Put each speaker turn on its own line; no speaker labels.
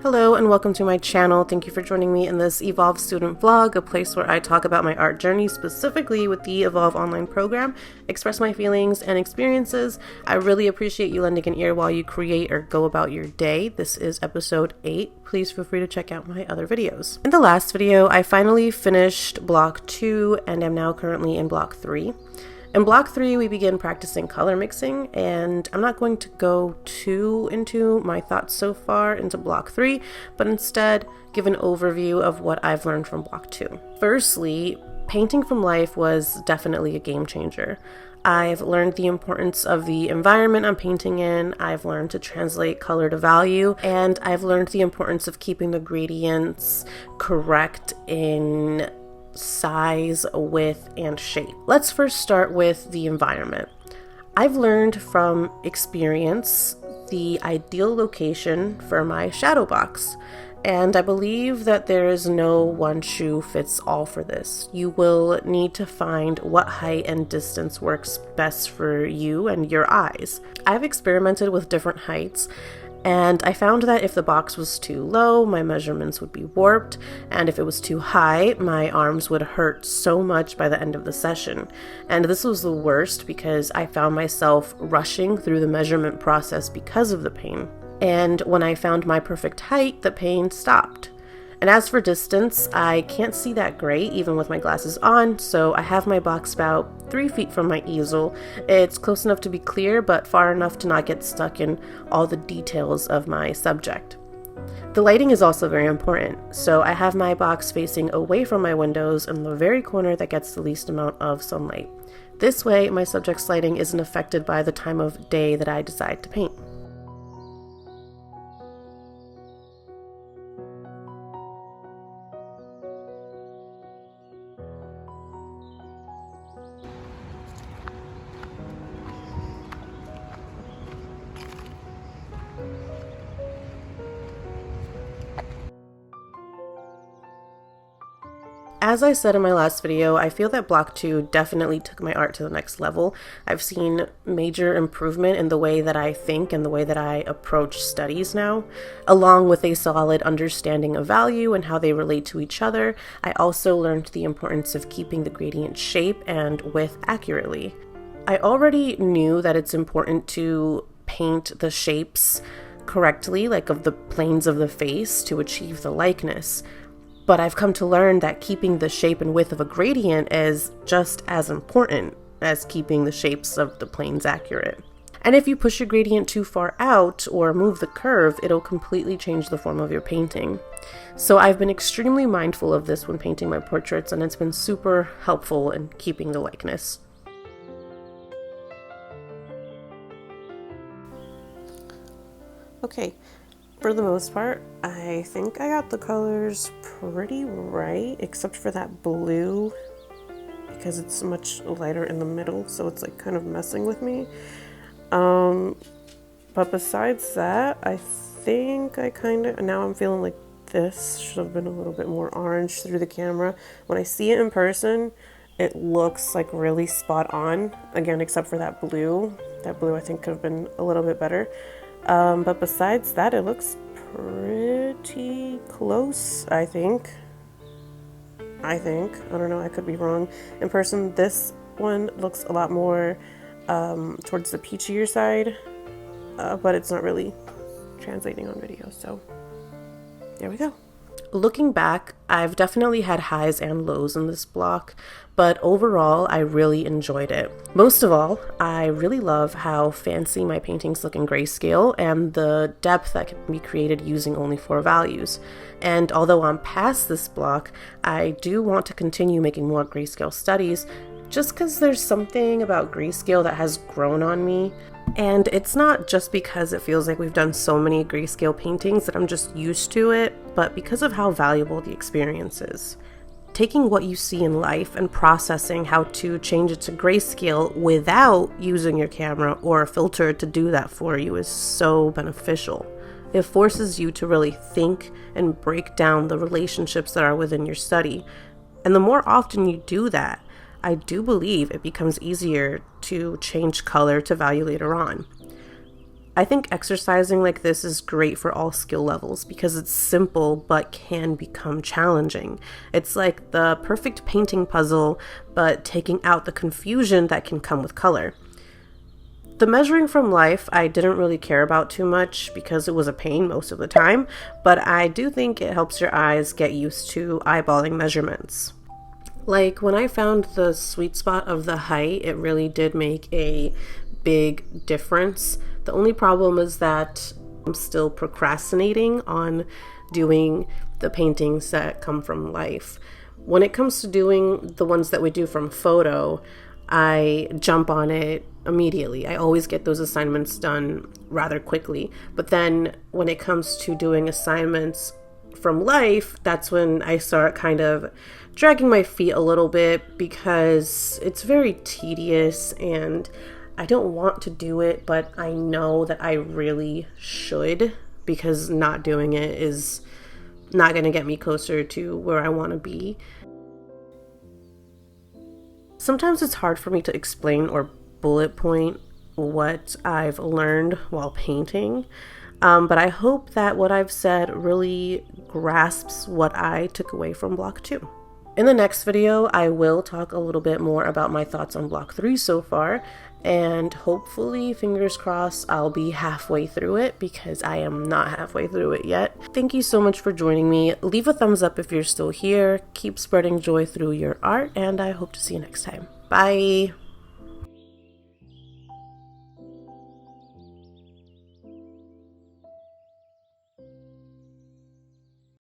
Hello and welcome to my channel. Thank you for joining me in this Evolve student vlog, a place where I talk about my art journey, specifically with the Evolve online program, express my feelings and experiences. I really appreciate you lending an ear while you create or go about your day. This is episode 8. Please feel free to check out my other videos. In the last video, I finally finished block 2 and am now currently in block 3. In block 3, we begin practicing color mixing, and I'm not going to go too into my thoughts so far into block 3, but instead give an overview of what I've learned from block 2. Firstly, painting from life was definitely a game changer. I've learned the importance of the environment I'm painting in, I've learned to translate color to value, and I've learned the importance of keeping the gradients correct in size, width, and shape. Let's first start with the environment. I've learned from experience the ideal location for my shadow box, and I believe that there is no one shoe fits all for this. You will need to find what height and distance works best for you and your eyes. I've experimented with different heights, and I found that if the box was too low, my measurements would be warped, and if it was too high, my arms would hurt so much by the end of the session. And this was the worst because I found myself rushing through the measurement process because of the pain. And when I found my perfect height, the pain stopped. And as for distance, I can't see that great even with my glasses on, so I have my box about 3 feet from my easel. It's close enough to be clear, but far enough to not get stuck in all the details of my subject. The lighting is also very important, so I have my box facing away from my windows in the very corner that gets the least amount of sunlight. This way, my subject's lighting isn't affected by the time of day that I decide to paint. As I said in my last video, I feel that block 2 definitely took my art to the next level. I've seen major improvement in the way that I think and the way that I approach studies now. Along with a solid understanding of value and how they relate to each other, I also learned the importance of keeping the gradient shape and width accurately. I already knew that it's important to paint the shapes correctly, like of the planes of the face, to achieve the likeness. But I've come to learn that keeping the shape and width of a gradient is just as important as keeping the shapes of the planes accurate. And if you push your gradient too far out or move the curve, it'll completely change the form of your painting. So I've been extremely mindful of this when painting my portraits, and it's been super helpful in keeping the likeness. Okay. For the most part, I think I got the colors pretty right, except for that blue, because it's much lighter in the middle, so it's like kind of messing with me. But besides that, I think I now I'm feeling like this should have been a little bit more orange through the camera. When I see it in person, it looks like really spot on, again, except for that blue. That blue I think could have been a little bit better. But besides that, it looks pretty close, I think. I don't know, I could be wrong. In person, this one looks a lot more towards the peachier side, but it's not really translating on video, so there we go. Looking back, I've definitely had highs and lows in this block, but overall, I really enjoyed it. Most of all, I really love how fancy my paintings look in grayscale and the depth that can be created using only 4 values. And although I'm past this block, I do want to continue making more grayscale studies, just because there's something about grayscale that has grown on me. And it's not just because it feels like we've done so many grayscale paintings that I'm just used to it, but because of how valuable the experience is. Taking what you see in life and processing how to change it to grayscale without using your camera or a filter to do that for you is so beneficial. It forces you to really think and break down the relationships that are within your study. And the more often you do that, I do believe it becomes easier to change color to value later on. I think exercising like this is great for all skill levels because it's simple but can become challenging. It's like the perfect painting puzzle, but taking out the confusion that can come with color. The measuring from life I didn't really care about too much because it was a pain most of the time, but I do think it helps your eyes get used to eyeballing measurements. Like when I found the sweet spot of the height, it really did make a big difference. The only problem is that I'm still procrastinating on doing the paintings that come from life. When it comes to doing the ones that we do from photo, I jump on it immediately. I always get those assignments done rather quickly. But then when it comes to doing assignments from life, that's when I start kind of dragging my feet a little bit because it's very tedious and I don't want to do it, but I know that I really should because not doing it is not going to get me closer to where I want to be. Sometimes it's hard for me to explain or bullet point what I've learned while painting, but I hope that what I've said really grasps what I took away from Block 2. In the next video, I will talk a little bit more about my thoughts on Block 3 so far, and hopefully, fingers crossed, I'll be halfway through it because I am not halfway through it yet. Thank you so much for joining me. Leave a thumbs up if you're still here. Keep spreading joy through your art, and I hope to see you next time. Bye!